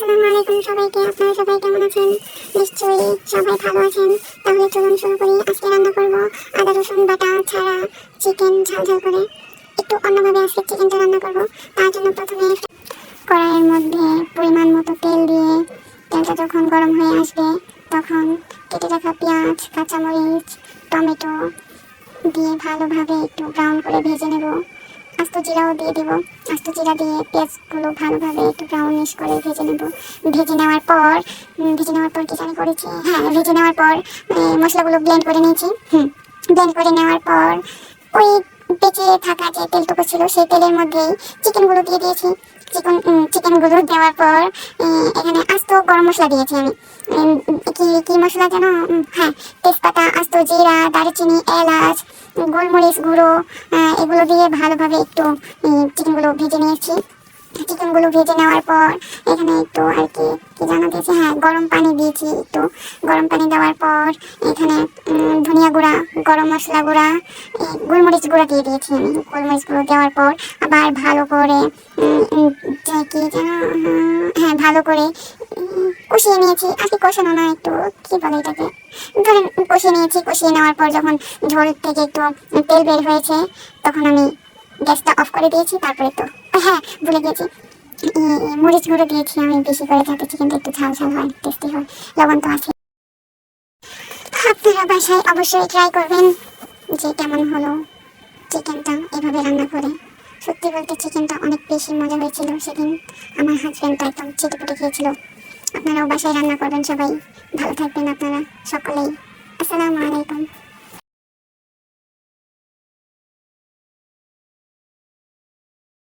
আসসালামু আলাইকুম সবাইকে। আপনারা সবাই কেমন আছেন? নিশ্চয়ই সবাই ভালো আছেন। তাহলে চলুন শুরু করি। আজকে রান্না করব আদা রসুন বাটা ছাড়া চিকেন ঝাল ঝাল করে। একটু অন্যভাবে আজকে চিকেনটা রান্না করব। তার জন্য প্রথমে কড়াইয়ের মধ্যে পরিমাণ মতো তেল দিয়ে তেলটা যখন গরম হয়ে আসবে তখন কেটে রাখা পেঁয়াজ, কাঁচামরিচ, টমেটো দিয়ে ভালোভাবে একটু ব্রাউন করে ভেজে নেব। আস্ত জিরাও দিয়ে দেব। আস্ত জিরা দিয়ে পেঁয়াজগুলো ভালোভাবে একটু ব্রাউনিশ করে ভেজে নেব। ভেজে নেওয়ার পর কি জানি করেছি, হ্যাঁ, ভেজে নেওয়ার পর মশলাগুলো ব্লেন্ড করে নিয়েছি। ব্লেন্ড করে নেওয়ার পর ওই বেঁচে থাকা যে তেলটুকু ছিল সেই তেলের মধ্যেই চিকেনগুলো দিয়ে দিয়েছি। চিকেনগুলো দেওয়ার পর এখানে আস্ত গরম মশলা দিয়েছি আমি। কি কি মশলা যেন, হ্যাঁ, তেজপাতা, আস্ত জিরা, দারুচিনি, এলাচ, গোলমরিচ গুঁড়ো, এগুলো দিয়ে ভালোভাবে একটু চিকেনগুলো ভেজে নিয়েছি। চিকেনগুলো ভেজে নেওয়ার পর এখানে একটু আর কি কি জানা দিয়েছি, হ্যাঁ, গরম পানি দিয়েছি। একটু গরম পানি দেওয়ার পর এখানে ধনিয়া গুঁড়া, গরম মশলা গুঁড়া, গোলমরিচ গুঁড়া দিয়ে দিয়েছি আমি। গোলমরিচ গুঁড়ো দেওয়ার পর আবার ভালো করে কি যেন, হ্যাঁ, ভালো করে কষিয়ে নিয়েছি। আর কি কষানো না, একটু কি বলে এটাকে, ধরেন কষিয়ে নিয়েছি। কষিয়ে নেওয়ার পর যখন ঝোল থেকে একটু তেল বের হয়েছে তখন আমি গ্যাসটা অফ করে দিয়েছি। তারপরে তো, হ্যাঁ, ভুলে গেছি, মরিচ গুঁড়ো দিয়েছি আমি বেশি করে, যাতে চিকেনটা একটু ঝাল ঝাল হয়, টেস্টি হয়। লবণ তো আছে। আপনারা বাসায় অবশ্যই ট্রাই করবেন যে কেমন হলো চিকেনটা এভাবে রান্না করে। সত্যি বলতে চিকেনটা অনেক বেশি মজা হয়েছিল সেদিন। আমার হাজব্যান্ড তো একদম চেটেপুটে খেয়েছিল। আপনারাও বাসায় রান্না করবেন সবাই। ভালো থাকবেন আপনারা সকলেই। আসসালামু আলাইকুম।